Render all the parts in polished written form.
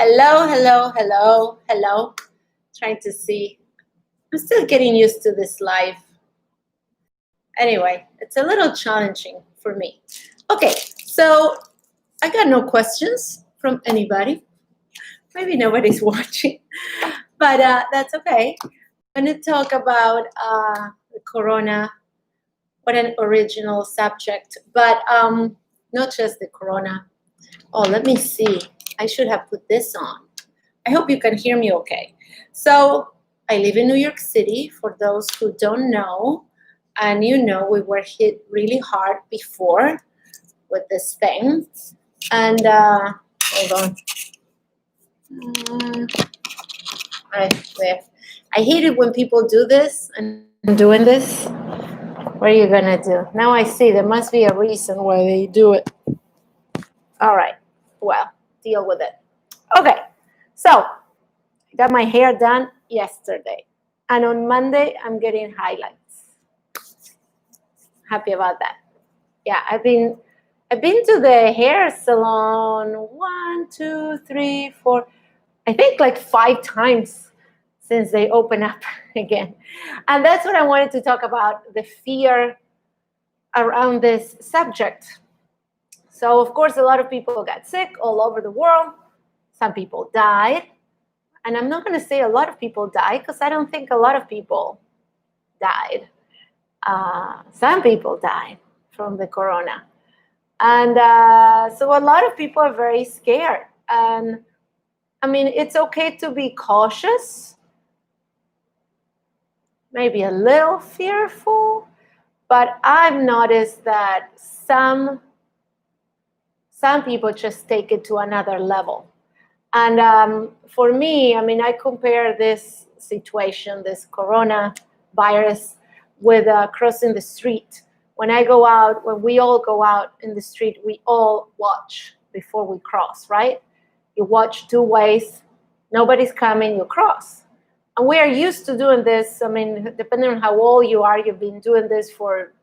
Hello, hello, hello, hello. Trying to see. I'm still getting used to this live. Anyway, it's a little challenging for me. Okay, so I got no questions from anybody. Maybe nobody's watching, but that's okay. I'm going to talk about the corona. What an original subject, but not just the corona. Oh, let me see. I should have put this on. I hope you can hear me okay. So I live in New York City, for those who don't know. And we were hit really hard before with this thing. And hold on. I hate it when people do this and doing this. What are you going to do? Now I see there must be a reason why they do it. All right. Well, deal with it. Okay. So I got my hair done yesterday. And on Monday, I'm getting highlights. Happy about that. Yeah, I've been to the hair salon 1, 2, 3, 4, I think like 5 times since they open up again. And that's what I wanted to talk about, the fear around this subject. So, of course, a lot of people got sick all over the world. Some people died. And I'm not going to say a lot of people died because I don't think a lot of people died. Some people died from the corona. And so a lot of people are very scared. And I mean, it's okay to be cautious, maybe a little fearful, but I've noticed that some people just take it to another level. And for me, I mean, I compare this situation, this coronavirus, with crossing the street. When I go out, when we all go out in the street, we all watch before we cross, right? You watch 2 ways. Nobody's coming, you cross. And we are used to doing this. I mean, depending on how old you are, you've been doing this for,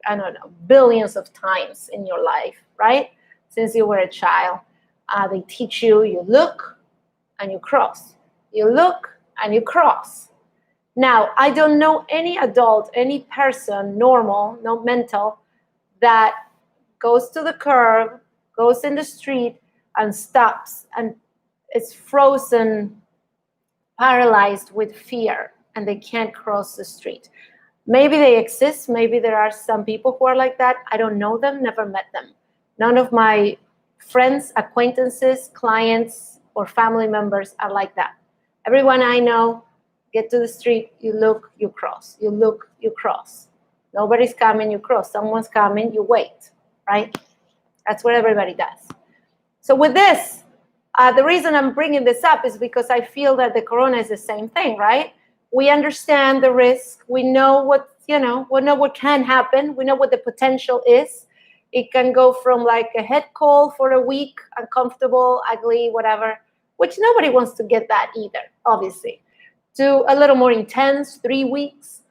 I don't know, billions of times in your life, right? Since you were a child. They teach you, you look and you cross. You look and you cross. Now, I don't know any adult, any person, normal, no mental, that goes to the curb, goes in the street and stops and is frozen, paralyzed with fear, and they can't cross the street. Maybe they exist. Maybe there are some people who are like that. I don't know them, never met them. None of my friends, acquaintances, clients, or family members are like that. Everyone I know, get to the street, you look, you cross. You look, you cross. Nobody's coming, you cross. Someone's coming, you wait, right? That's what everybody does. So with this, the reason I'm bringing this up is because I feel that the corona is the same thing, right? We understand the risk. We know what can happen. We know what the potential is. It can go from like a head cold for a week, uncomfortable, ugly, whatever, which nobody wants to get that either, obviously, to a little more intense, 3 weeks,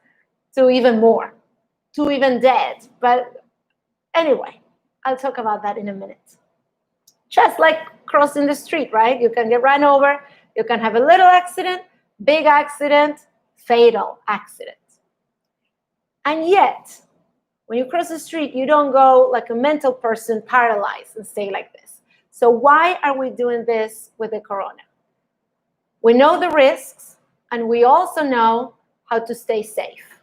to even more, to even dead. But anyway, I'll talk about that in a minute. Just like crossing the street, right? You can get run over, you can have a little accident, big accident, fatal accident. And yet, when you cross the street, you don't go like a mental person paralyzed and stay like this. So why are we doing this with the corona? We know the risks, and we also know how to stay safe.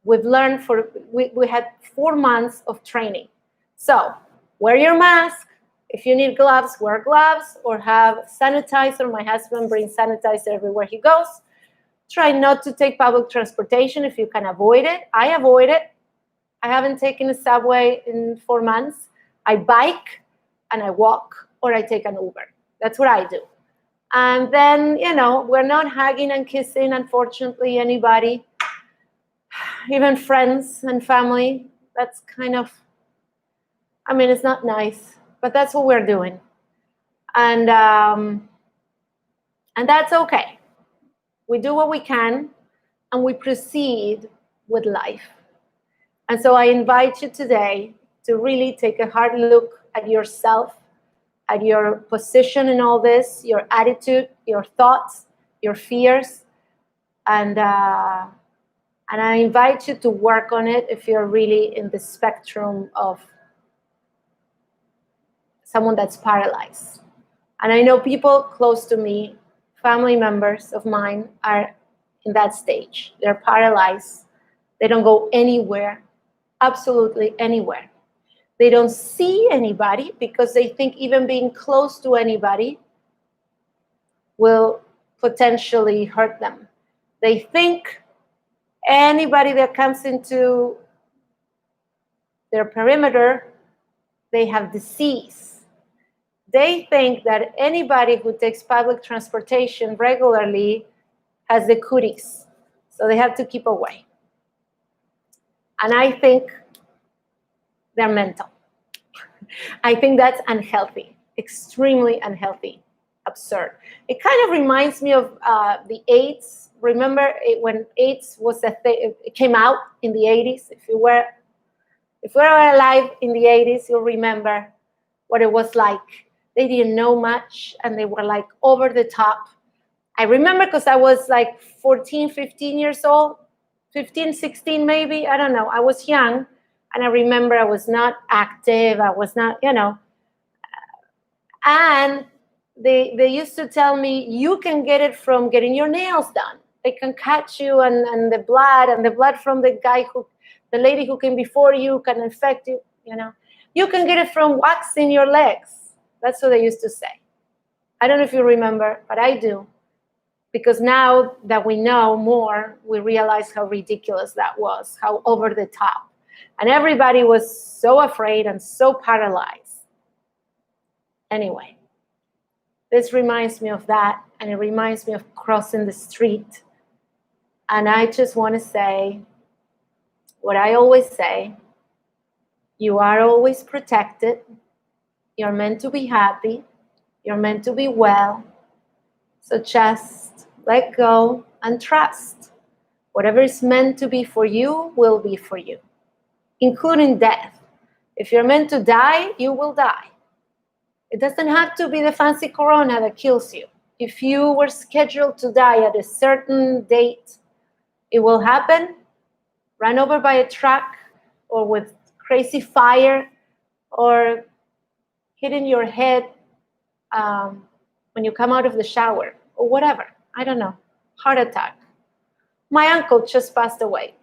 We've learned we had 4 months of training. So wear your mask. If you need gloves, wear gloves or have sanitizer. My husband brings sanitizer everywhere he goes. Try not to take public transportation if you can avoid it. I avoid it. I haven't taken a subway in 4 months. I bike and I walk, or I take an Uber. That's what I do. And then, we're not hugging and kissing, unfortunately, anybody, even friends and family. That's kind of, it's not nice, but that's what we're doing. And that's okay. We do what we can, and we proceed with life. And so I invite you today to really take a hard look at yourself, at your position in all this, your attitude, your thoughts, your fears, and I invite you to work on it if you're really in the spectrum of someone that's paralyzed. And I know people close to me, family members of mine, are in that stage. They're paralyzed. They don't go anywhere, absolutely anywhere. They don't see anybody because they think even being close to anybody will potentially hurt them. They think anybody that comes into their perimeter, they have disease. They think that anybody who takes public transportation regularly has the cooties, so they have to keep away. And I think they're mental. I think that's unhealthy, extremely unhealthy, absurd. It kind of reminds me of the AIDS. Remember when AIDS was a thing? It came out in the 80s. If you were alive in the 80s, you'll remember what it was like. They didn't know much, and they were like over the top. I remember because I was like 14, 15 years old, 15, 16 maybe, I don't know. I was young, and I remember I was not active. I was not, and they used to tell me, you can get it from getting your nails done. They can catch you, and the blood from the lady who came before you can infect you, You can get it from waxing your legs. That's what they used to say. I don't know if you remember, but I do. Because now that we know more, we realize how ridiculous that was, how over the top. And everybody was so afraid and so paralyzed. Anyway, this reminds me of that, and it reminds me of crossing the street. And I just want to say what I always say: you are always protected. You're meant to be happy. You're meant to be well. So just let go and trust. Whatever is meant to be for you will be for you, including death. If you're meant to die, you will die. It doesn't have to be the fancy corona that kills you. If you were scheduled to die at a certain date, it will happen. Run over by a truck, or with crazy fire, or hitting your head when you come out of the shower, or whatever. I don't know. Heart attack. My uncle just passed away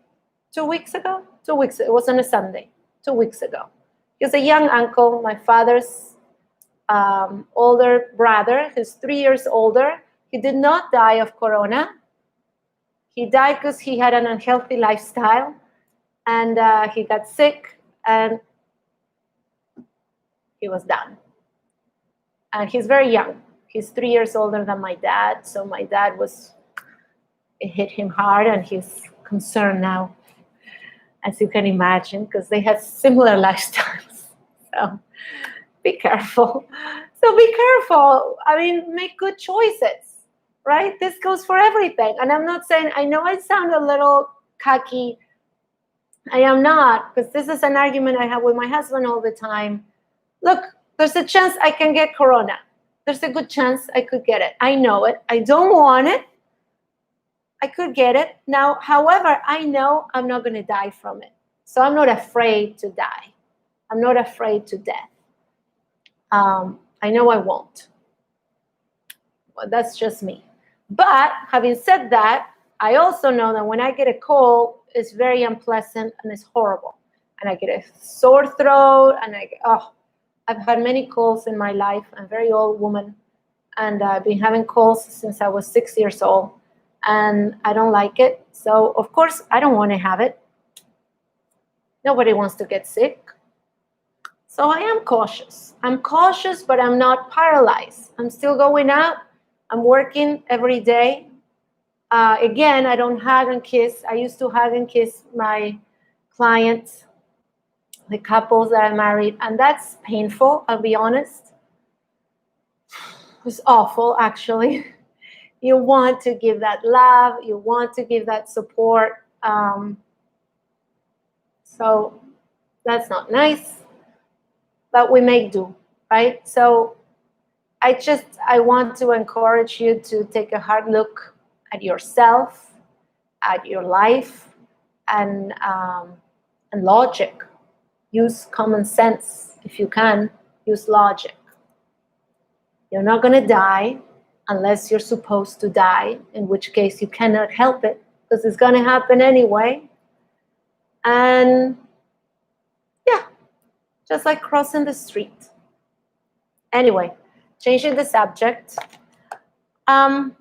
2 weeks ago. 2 weeks. It was on a Sunday. 2 weeks ago. He was a young uncle, my father's older brother. He's 3 years older. He did not die of corona. He died because he had an unhealthy lifestyle, and he got sick, and he was done. And he's very young. He's 3 years older than my dad. So my dad it hit him hard, and he's concerned now, as you can imagine, because they had similar lifestyles. So be careful. I mean, make good choices, right? This goes for everything. And I'm not saying, I know I sound a little cocky. I am not, because this is an argument I have with my husband all the time. Look, there's a chance I can get corona. There's a good chance I could get it. I know it. I don't want it. I could get it. Now, however, I know I'm not going to die from it. So I'm not afraid to die. I'm not afraid to death. I know I won't. Well, that's just me. But having said that, I also know that when I get a cold, it's very unpleasant and it's horrible. And I get a sore throat, and I've had many colds in my life. I'm a very old woman, and I've been having colds since I was 6 years old, and I don't like it. So, of course, I don't want to have it. Nobody wants to get sick. So I am cautious. I'm cautious, but I'm not paralyzed. I'm still going out. I'm working every day. Again, I don't hug and kiss. I used to hug and kiss my clients, the couples that I married, and that's painful, I'll be honest. It's awful, actually. You want to give that love, you want to give that support. So that's not nice, but we make do, right? So I want to encourage you to take a hard look at yourself, at your life, and logic. Use common sense if you can. Use logic. You're not going to die unless you're supposed to die, in which case you cannot help it because it's going to happen anyway. And yeah, just like crossing the street. Anyway, changing the subject. I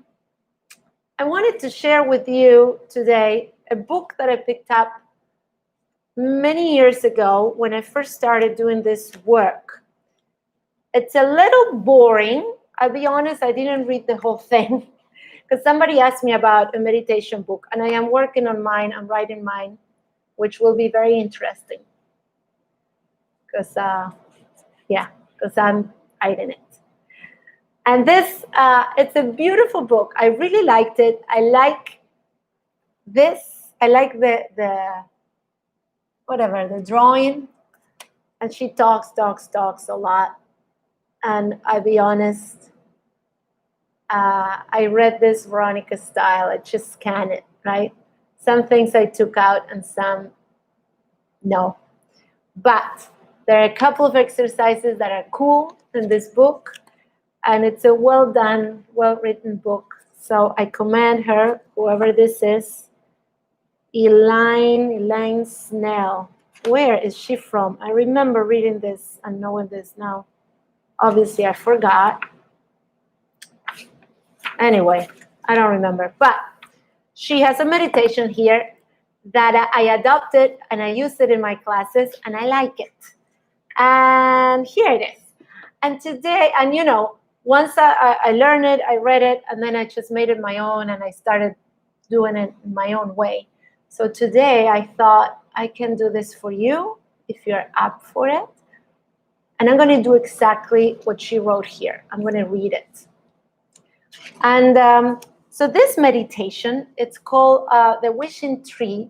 wanted to share with you today a book that I picked up many years ago when I first started doing this work. It's a little boring. I'll be honest, I didn't read the whole thing because somebody asked me about a meditation book, and I am working on mine. I'm writing mine, which will be very interesting because, because I'm writing it. And this, it's a beautiful book. I really liked it. I like this. I like the drawing. And she talks a lot. And I'll be honest, I read this Veronica style. I just scanned it, right? Some things I took out and some no. But there are a couple of exercises that are cool in this book. And it's a well done, well written book. So I commend her, whoever this is, Elaine Snell. Where is she from? I remember reading this and knowing this now. Obviously, I forgot. Anyway, I don't remember. But she has a meditation here that I adopted and I use it in my classes and I like it. And here it is. And today, and you know, once I learned it, I read it, and then I just made it my own and I started doing it in my own way. So today I thought I can do this for you if you're up for it. And I'm going to do exactly what she wrote here. I'm going to read it. And so this meditation, it's called the Wishing Tree.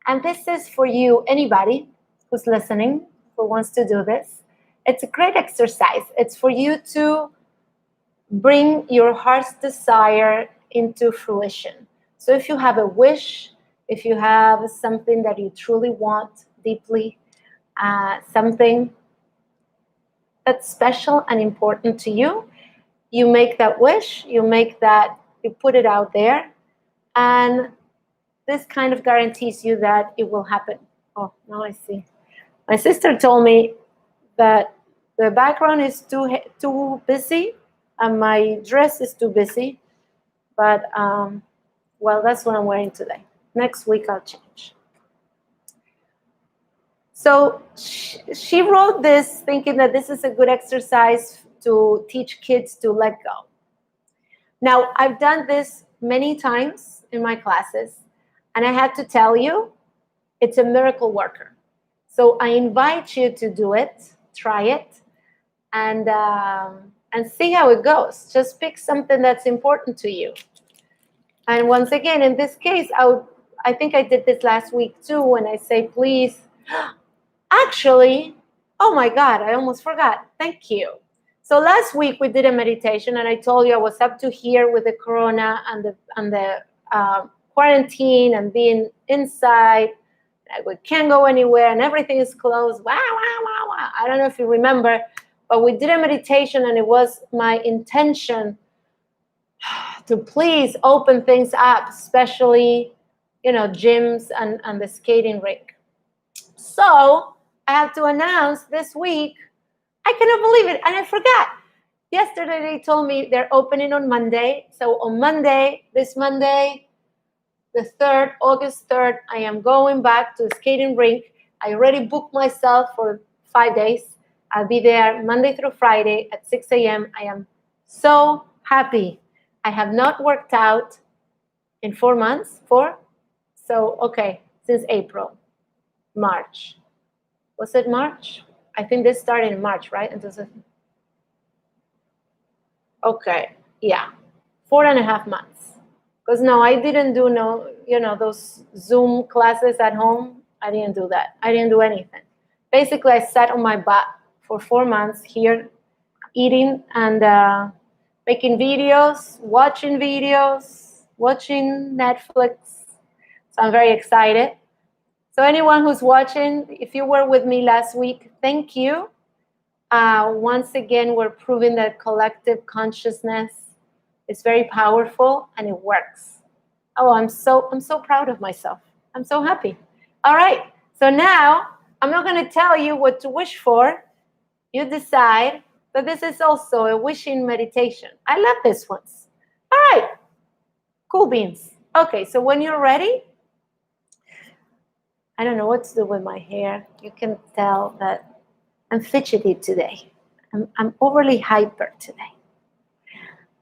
And this is for you, anybody who's listening, who wants to do this. It's a great exercise. It's for you to bring your heart's desire into fruition. So if you have a wish, if you have something that you truly want deeply, something that's special and important to you, you make that wish, you put it out there, and this kind of guarantees you that it will happen. Oh, now I see. My sister told me that the background is too busy and my dress is too busy, but well, that's what I'm wearing today. Next week I'll change. So she wrote this thinking that this is a good exercise to teach kids to let go. Now, I've done this many times in my classes, and I have to tell you, it's a miracle worker. So I invite you to do it, try it, and see how it goes. Just pick something that's important to you. And once again, in this case, I think I did this last week too, when I say, please, actually, oh my God, I almost forgot. Thank you. So last week we did a meditation, and I told you I was up to here with the corona and the quarantine and being inside. We can't go anywhere and everything is closed. Wow, wow, wow, wow. I don't know if you remember, but we did a meditation, and it was my intention to please open things up, especially, gyms and the skating rink. So I have to announce this week, I cannot believe it, and I forgot. Yesterday they told me they're opening on Monday. So on Monday, this Monday, the 3rd, August 3rd, I am going back to the skating rink. I already booked myself for 5 days. I'll be there Monday through Friday at 6 a.m. I am so happy. I have not worked out in 4 months. Since April, March. Was it March? I think this started in March, right? Okay, yeah, 4.5 months. Because no, I didn't do those Zoom classes at home. I didn't do that. I didn't do anything. Basically, I sat on my butt for 4 months here eating and making videos, watching Netflix. So I'm very excited. So anyone who's watching, if you were with me last week, thank you. Once again, we're proving that collective consciousness is very powerful and it works. Oh, I'm so proud of myself. I'm so happy. All right. So now I'm not going to tell you what to wish for. You decide. But this is also a wishing meditation. I love this ones. All right. Cool beans. Okay, so when you're ready, I don't know what to do with my hair. You can tell that I'm fidgety today. I'm overly hyper today.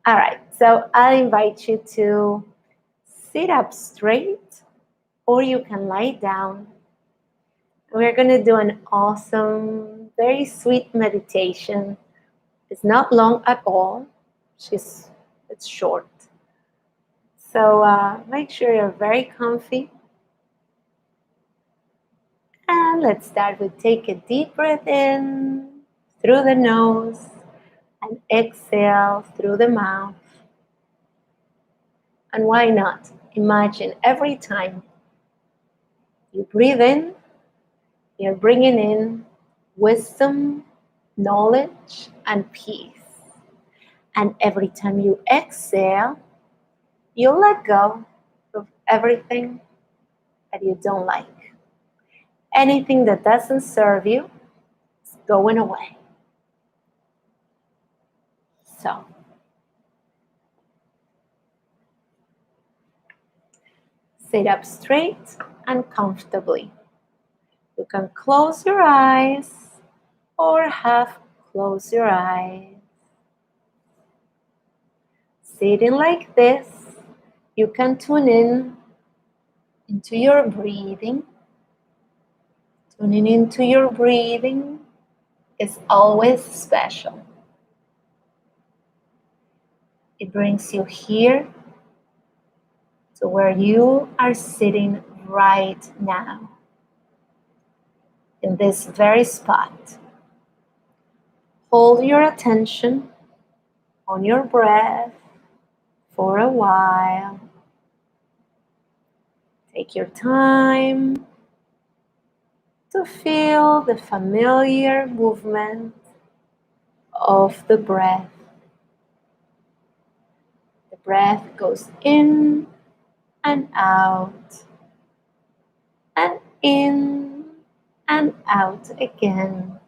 All right, so I invite you to sit up straight, or you can lie down. We're going to do an awesome, very sweet meditation. It's not long at all. It's short. So make sure you're very comfy. And let's start with take a deep breath in through the nose and exhale through the mouth. And why not? Imagine every time you breathe in, you're bringing in wisdom, knowledge, and peace. And every time you exhale, you let go of everything that you don't like. Anything that doesn't serve you is going away. So, sit up straight and comfortably. You can close your eyes or half close your eyes. Sitting like this, you can tune in into your breathing. Tuning into your breathing is always special. It brings you here to where you are sitting right now, in this very spot. Hold your attention on your breath for a while. Take your time to feel the familiar movement of the breath. The breath goes in and out, and in and out again.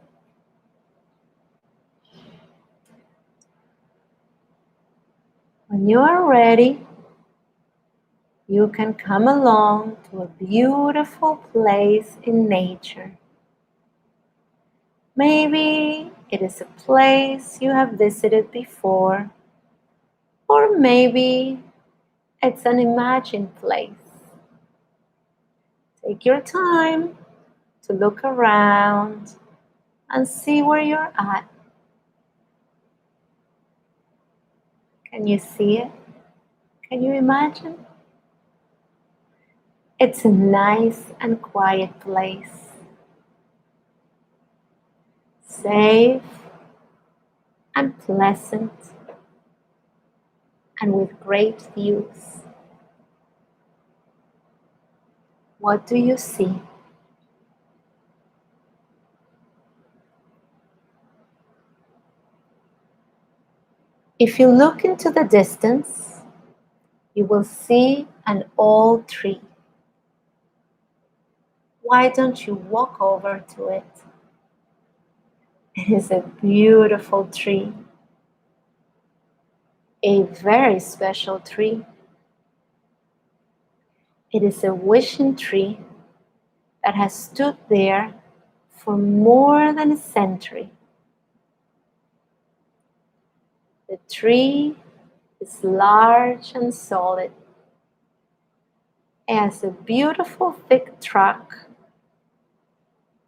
When you are ready, you can come along to a beautiful place in nature. Maybe it is a place you have visited before, or maybe it's an imagined place. Take your time to look around and see where you're at. Can you see it? Can you imagine? It's a nice and quiet place. Safe and pleasant and with great views. What do you see? If you look into the distance, you will see an old tree. Why don't you walk over to it? It is a beautiful tree, a very special tree. It is a wishing tree that has stood there for more than a century. The tree is large and solid. It has a beautiful thick trunk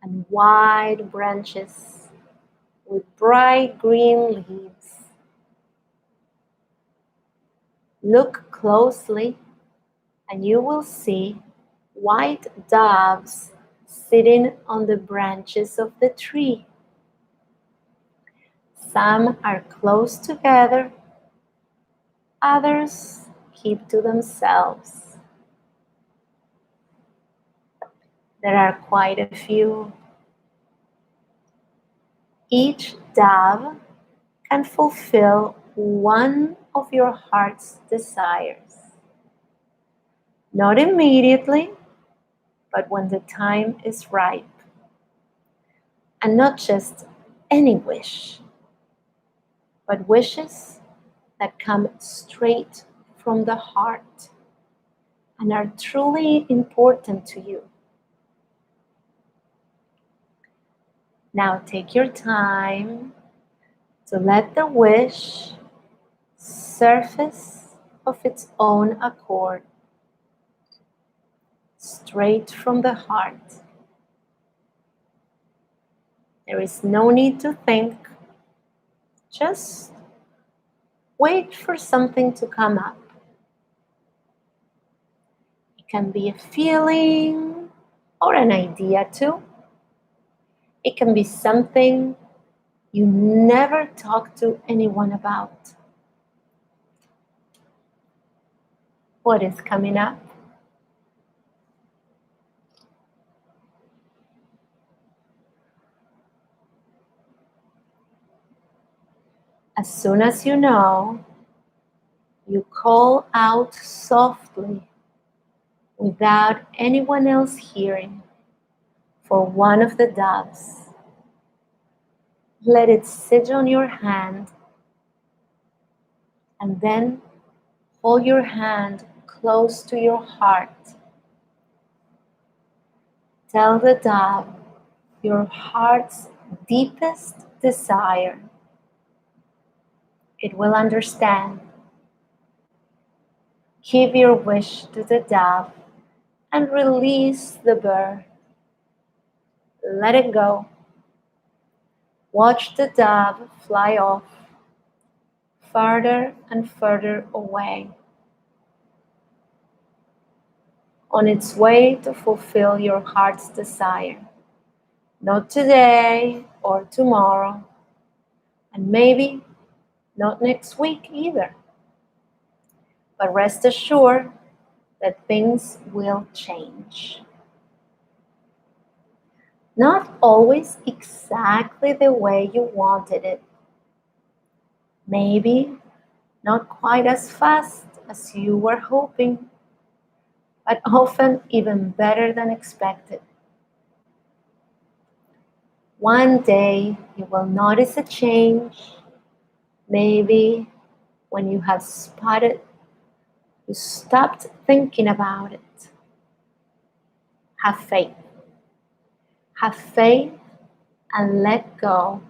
and wide branches with bright green leaves. Look closely and you will see white doves sitting on the branches of the tree. Some are close together, others keep to themselves. There are quite a few. Each dove can fulfill one of your heart's desires. Not immediately, but when the time is ripe. And not just any wish, but wishes that come straight from the heart and are truly important to you. Now take your time to let the wish surface of its own accord, straight from the heart. There is no need to think, just wait for something to come up. It can be a feeling or an idea too. It can be something you never talk to anyone about. What is coming up? As soon as you know, you call out softly without anyone else hearing for one of the doves. Let it sit on your hand and then hold your hand close to your heart. Tell the dove your heart's deepest desire. It will understand. Give your wish to the dove and release the bird. Let it go. Watch the dove fly off, farther and further away, on its way to fulfill your heart's desire. Not today or tomorrow, and maybe not next week either. But rest assured that things will change. Not always exactly the way you wanted it. Maybe not quite as fast as you were hoping, but often even better than expected. One day you will notice a change, maybe when you have spotted, you stopped thinking about it. Have faith. Have faith and let go.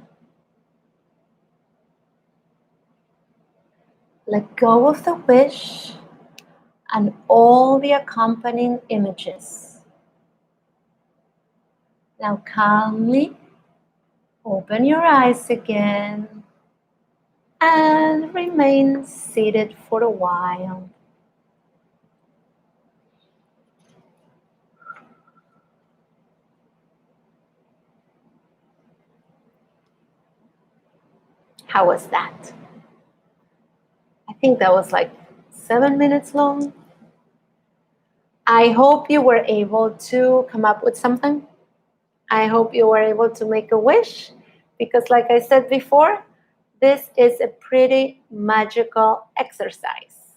Let go of the wish and all the accompanying images. Now calmly open your eyes again and remain seated for a while. How was that? I think that was like 7 minutes long. I hope you were able to come up with something. I hope you were able to make a wish because, like I said before, this is a pretty magical exercise.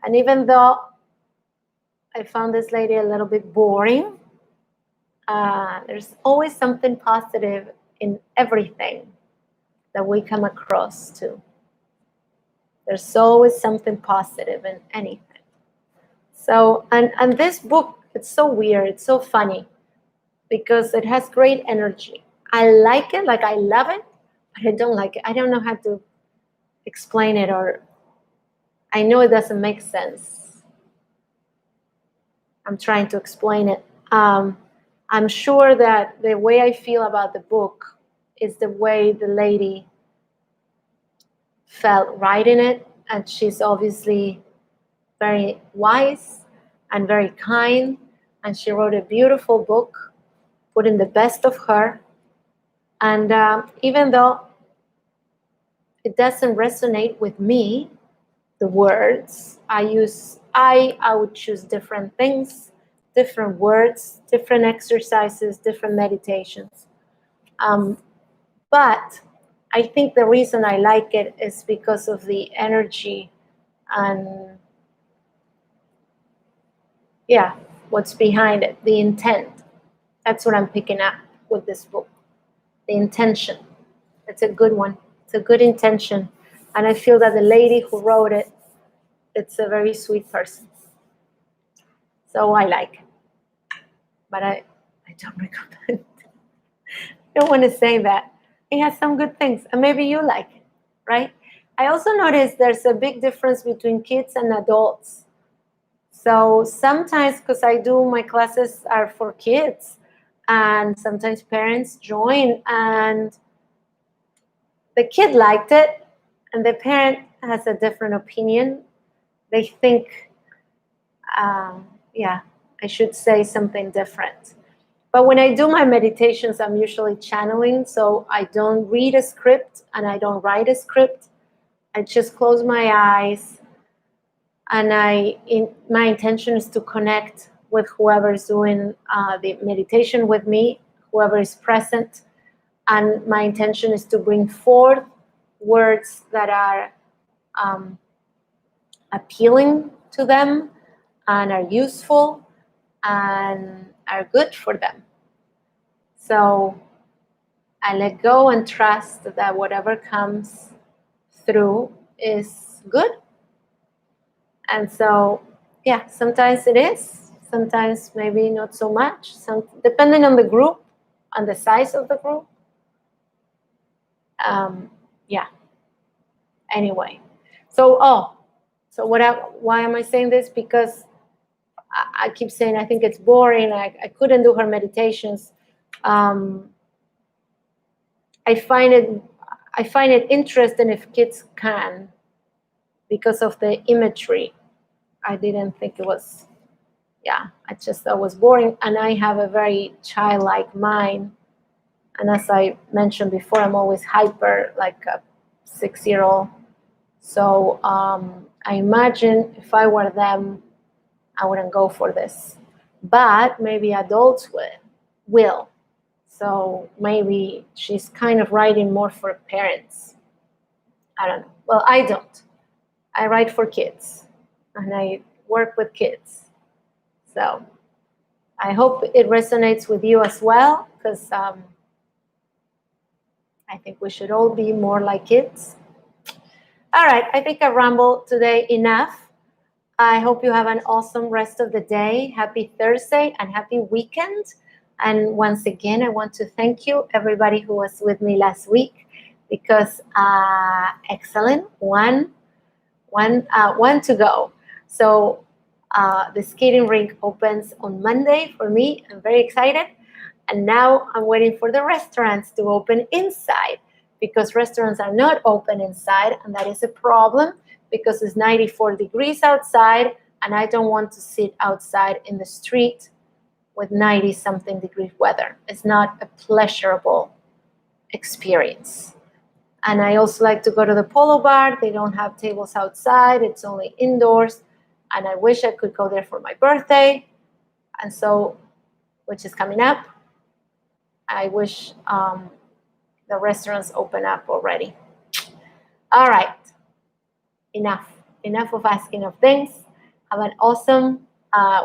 And even though I found this lady a little bit boring, there's always something positive in everything that we come across too. There's always something positive in anything. So, and this book, it's so weird, it's so funny because it has great energy. I like it, like I love it, but I don't like it. I don't know how to explain it, or I know it doesn't make sense. I'm trying to explain it. I'm sure that the way I feel about the book is the way the lady felt writing it, and she's obviously very wise and very kind, and she wrote a beautiful book, putting the best of her. And even though it doesn't resonate with me, the words I use, I would choose different things, different words, different exercises, different meditations. But I think the reason I like it is because of the energy and, yeah, what's behind it, the intent. That's what I'm picking up with this book. The intention. It's a good one. It's a good intention. And I feel that the lady who wrote it, it's a very sweet person. So I like it. But I don't recommend it. I don't want to say that. It has some good things. And maybe you like it, right? I also noticed there's a big difference between kids and adults. So sometimes, because I do, my classes are for kids, and sometimes parents join, and the kid liked it, and the parent has a different opinion. They think, yeah, I should say something different. But when I do my meditations, I'm usually channeling, so I don't read a script and I don't write a script. I just close my eyes, and my intention is to connect with whoever is doing the meditation with me, whoever is present, and my intention is to bring forth words that are appealing to them and are useful and are good for them. So I let go and trust that whatever comes through is good. And so, yeah, sometimes it is, sometimes maybe not so much, depending on the group and the size of the group. Yeah. Anyway, so why am I saying this? Because I keep saying I think it's boring. I couldn't do her meditations. I find it interesting if kids can, because of the imagery. I didn't think it was, yeah, I just thought it was boring. And I have a very childlike mind. And as I mentioned before, I'm always hyper, like a 6-year-old. So I imagine if I were them, I wouldn't go for this. But maybe adults will. So maybe she's kind of writing more for parents. I don't know. Well, I don't. I write for kids, and I work with kids. So I hope it resonates with you as well, because I think we should all be more like kids. All right, I think I rambled today enough. I hope you have an awesome rest of the day. Happy Thursday and happy weekend. And once again, I want to thank you, everybody who was with me last week, because excellent, one to go. So the skating rink opens on Monday for me. I'm very excited. And now I'm waiting for the restaurants to open inside, because restaurants are not open inside, and that is a problem because it's 94 degrees outside, and I don't want to sit outside in the street with 90-something degree weather. It's not a pleasurable experience. And I also like to go to the Polo Bar. They don't have tables outside. It's only indoors. And I wish I could go there for my birthday, and so, which is coming up. I wish the restaurants open up already. All right. Enough of asking of things. Have an awesome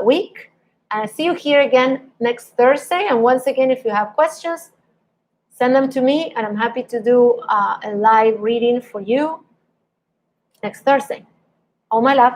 week. And I'll see you here again next Thursday. And once again, if you have questions, send them to me, and I'm happy to do a live reading for you next Thursday. All my love.